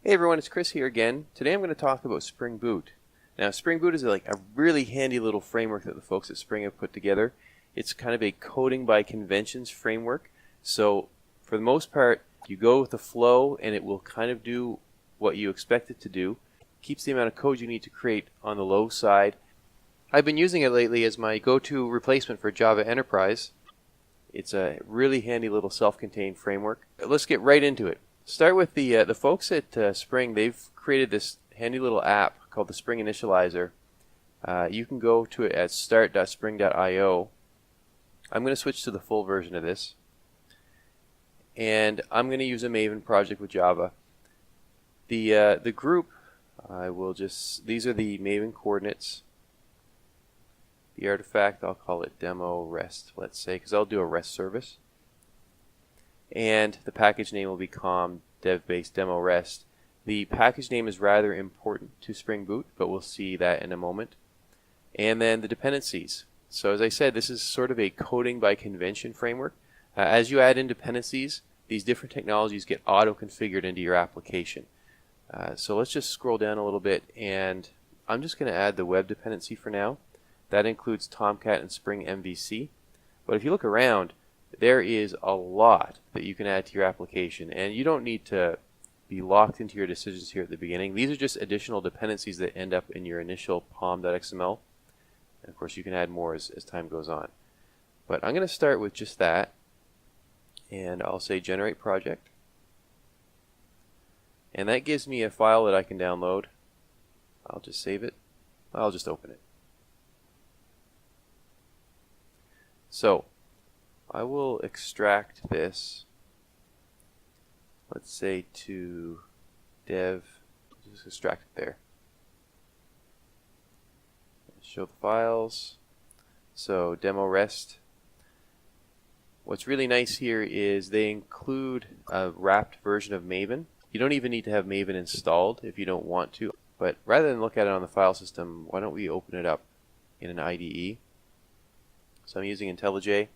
Hey everyone, it's Chris here again. Today I'm going to talk about Spring Boot. Now Spring Boot is like a really handy little framework that the folks at Spring have put together. It's kind of a coding by conventions framework. So for the most part, you go with the flow and it will kind of do what you expect it to do. Keeps the amount of code you need to create on the low side. I've been using it lately as my go-to replacement for Java Enterprise. It's a really handy little self-contained framework. Let's get right into it. Start with the folks at Spring. They've created this handy little app called the Spring Initializer. You can go to it at start.spring.io. I'm going to switch to the full version of this. And I'm going to use a Maven project with Java. The group, these are the Maven coordinates. The artifact, I'll call it demo rest, let's say, because I'll do a REST service. And the package name will be com dev-based demo rest. The package name is rather important to Spring Boot, but we'll see that in a moment. And then the dependencies. So as I said, this is sort of a coding by convention framework. As you add in dependencies, these different technologies get auto-configured into your application. So let's just scroll down a little bit, and I'm just going to add the web dependency for now. That includes Tomcat and Spring MVC. But if you look around, there is a lot that you can add to your application, and you don't need to be locked into your decisions here at the beginning. These are just additional dependencies that end up in your initial pom.xml. And of course you can add more as time goes on. But I'm going to start with just that, and I'll say generate project. And that gives me a file that I can download. I'll just save it. I'll just open it. So I will extract this, let's say to dev, just extract it there. Show the files. So demo rest. What's really nice here is they include a wrapped version of Maven. You don't even need to have Maven installed if you don't want to, but rather than look at it on the file system, why don't we open it up in an IDE. So I'm using IntelliJ.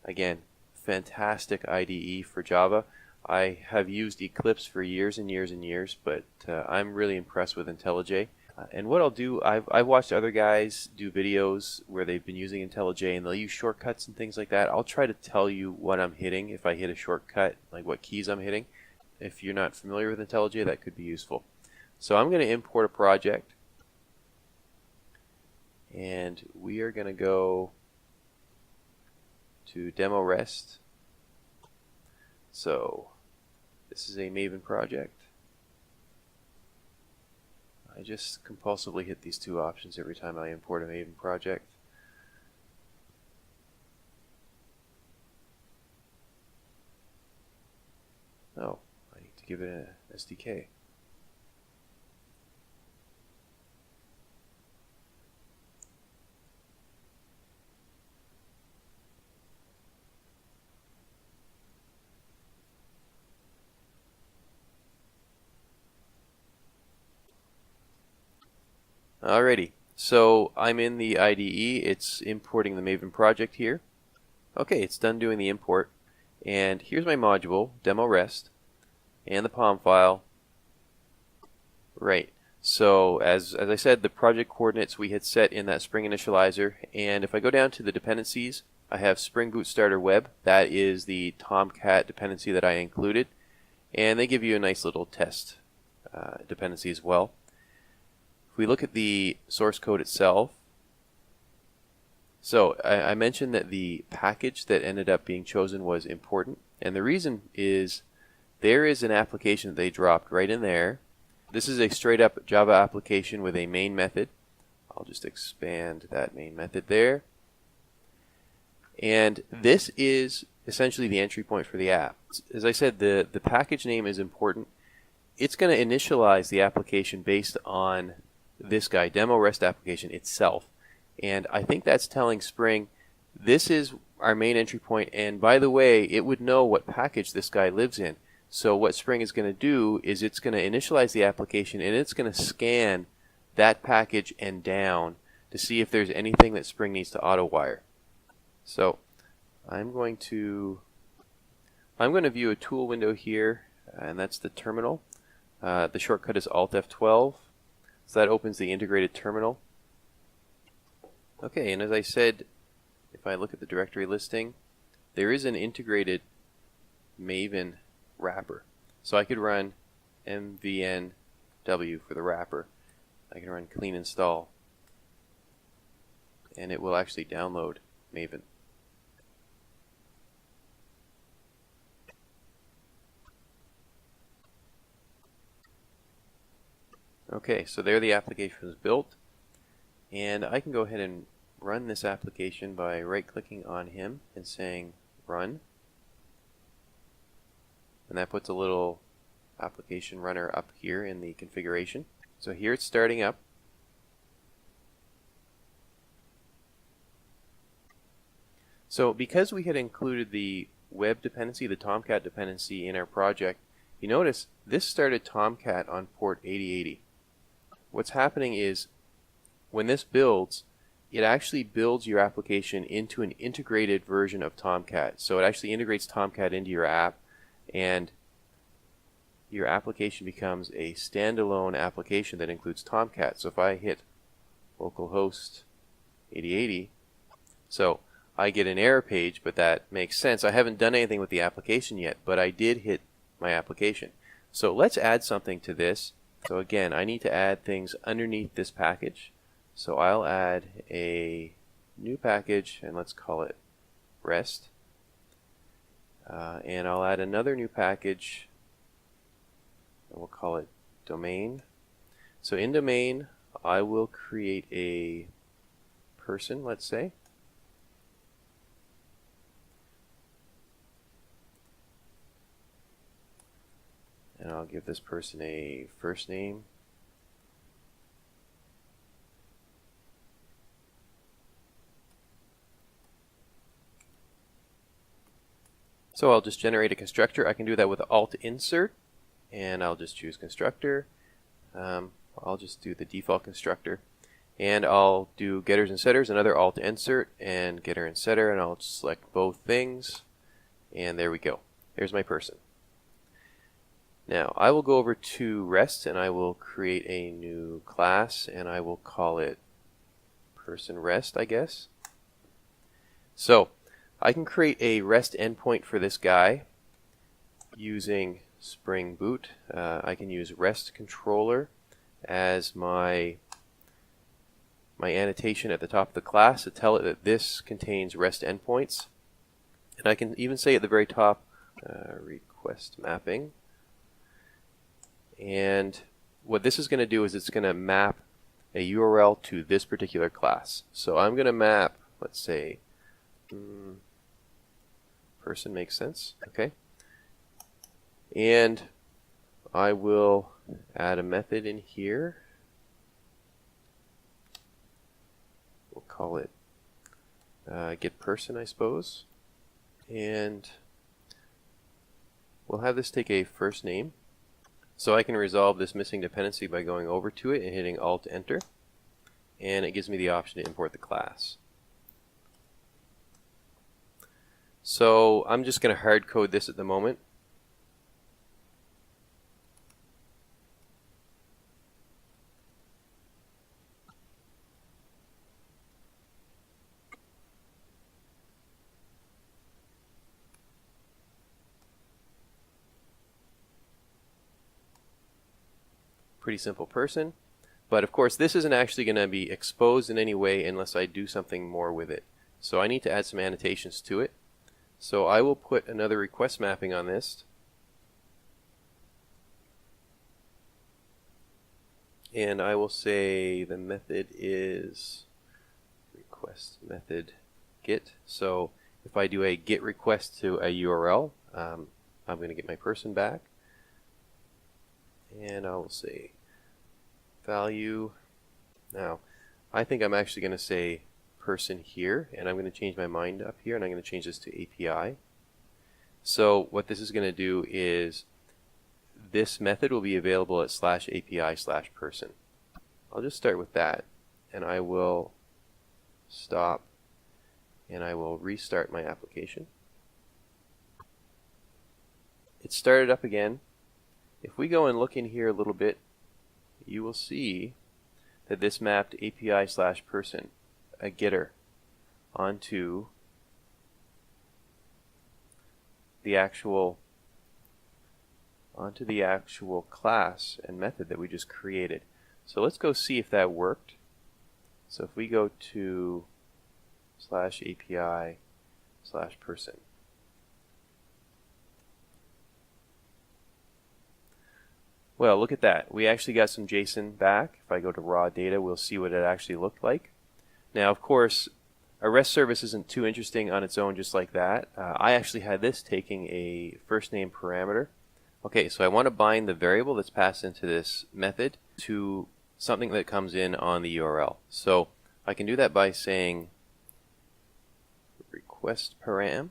Again, fantastic IDE for Java. I have used Eclipse for years and years and years, but I'm really impressed with IntelliJ. And what I'll do, I've watched other guys do videos where they've been using IntelliJ and they'll use shortcuts and things like that. I'll try to tell you what I'm hitting if I hit a shortcut, like what keys I'm hitting. If you're not familiar with IntelliJ, that could be useful. So I'm going to import a project, and we are going to go to demo rest. So this is a Maven project. I just compulsively hit these two options every time I import a Maven project. Oh, I need to give it an SDK. Alrighty, so I'm in the IDE. It's importing the Maven project here. Okay, it's done doing the import. And here's my module, demo rest, and the POM file. Right, so as I said, the project coordinates we had set in that Spring Initializer. And if I go down to the dependencies, I have Spring Boot Starter Web. That is the Tomcat dependency that I included. And they give you a nice little test dependency as well. If we look at the source code itself, so I mentioned that the package that ended up being chosen was important, and the reason is there is an application that they dropped right in there. This is a straight up Java application with a main method. I'll just expand that main method there. And this is essentially the entry point for the app. As I said, the package name is important. It's going to initialize the application based on this guy, demo rest application itself. And I think that's telling Spring, this is our main entry point, and by the way, it would know what package this guy lives in. So what Spring is going to do is it's going to initialize the application, and it's going to scan that package and down to see if there's anything that Spring needs to auto-wire. So I'm going to view a tool window here, and that's the terminal. The shortcut is Alt F12, so that opens the integrated terminal. Okay, and as I said, if I look at the directory listing, there is an integrated Maven wrapper. So I could run mvnw for the wrapper. I can run clean install, and it will actually download Maven. Okay, so there the application is built, and I can go ahead and run this application by right-clicking on him and saying run, and that puts a little application runner up here in the configuration. So here it's starting up. So because we had included the web dependency, the Tomcat dependency in our project, you notice this started Tomcat on port 8080. What's happening is when this builds, it actually builds your application into an integrated version of Tomcat. So it actually integrates Tomcat into your app, and your application becomes a standalone application that includes Tomcat. So if I hit localhost 8080, so I get an error page, but that makes sense. I haven't done anything with the application yet, but I did hit my application. So let's add something to this. So again, I need to add things underneath this package. So I'll add a new package, and let's call it REST. And I'll add another new package, and we'll call it domain. So in domain, I will create a person, let's say. And I'll give this person a first name. So I'll just generate a constructor. I can do that with Alt Insert, and I'll just choose constructor. I'll just do the default constructor, and I'll do getters and setters, another Alt Insert and getter and setter, and I'll select both things, and there we go. There's my person. Now I will go over to REST, and I will create a new class, and I will call it person REST, I guess. So I can create a REST endpoint for this guy using Spring Boot. I can use REST controller as my annotation at the top of the class to tell it that this contains REST endpoints. And I can even say at the very top, request mapping. And what this is going to do is it's going to map a URL to this particular class. So I'm going to map, let's say, person makes sense, okay? And I will add a method in here. We'll call it getPerson, I suppose. And we'll have this take a first name. So I can resolve this missing dependency by going over to it and hitting Alt Enter. And it gives me the option to import the class. So I'm just going to hard code this at the moment. Pretty simple person, but of course this isn't actually going to be exposed in any way unless I do something more with it. So I need to add some annotations to it. So I will put another request mapping on this, and I will say the method is request method get. So if I do a get request to a URL, I'm going to get my person back. And I will say value. Now, I think I'm actually going to say person here, and I'm going to change my mind up here, and I'm going to change this to API. So what this is going to do is this method will be available at /API/person. I'll just start with that, and I will stop, and I will restart my application. It started up again. if we go and look in here a little bit, you will see that this mapped API/person, a getter, onto the actual class and method that we just created. So let's go see if that worked. So if we go to /API/person, well, look at that. We actually got some JSON back. If I go to raw data, we'll see what it actually looked like. Now, of course, a REST service isn't too interesting on its own just like that. I actually had this taking a first name parameter. Okay, so I want to bind the variable that's passed into this method to something that comes in on the URL. So I can do that by saying request param,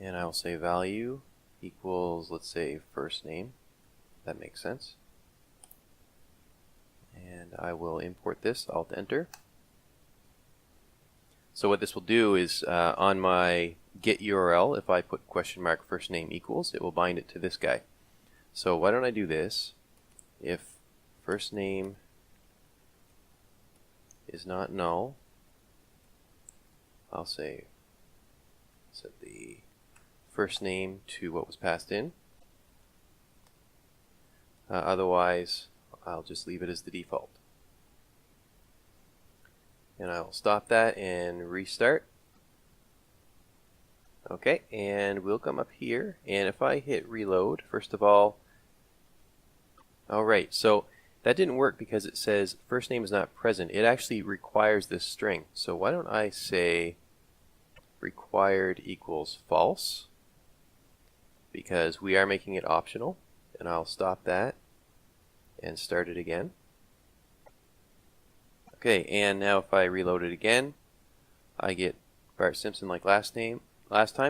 and I'll say value equals, let's say, first name. That makes sense. And I will import this, Alt Enter. So what this will do is on my get URL, if I put question mark first name equals, it will bind it to this guy. So why don't I do this? If first name is not null, I'll say set the first name to what was passed in. Otherwise, I'll just leave it as the default. And I will stop that and restart. Okay, and we'll come up here, and if I hit reload, first of all, alright, so that didn't work because it says first name is not present. It actually requires this string. So why don't I say required equals false, because we are making it optional, and I'll stop that and start it again. Okay, and now if I reload it again, I get Bart Simpson like last time,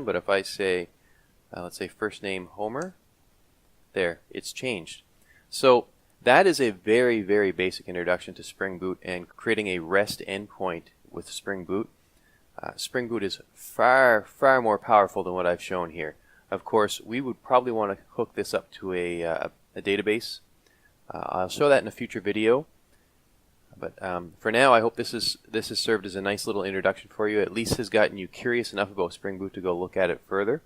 but if I say, let's say first name Homer, there, it's changed. So that is a very, very basic introduction to Spring Boot and creating a REST endpoint with Spring Boot. Spring Boot is far, far more powerful than what I've shown here. Of course, we would probably want to hook this up to a database. I'll show that in a future video. But for now, I hope this has served as a nice little introduction for you. At least has gotten you curious enough about Spring Boot to go look at it further.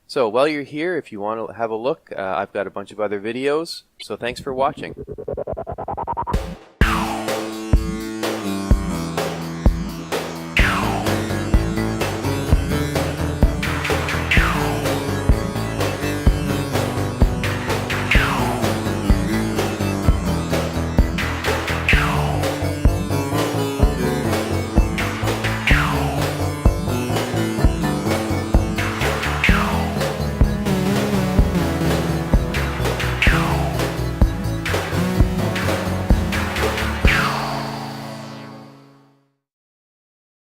So while you're here, if you want to have a look, I've got a bunch of other videos. So thanks for watching.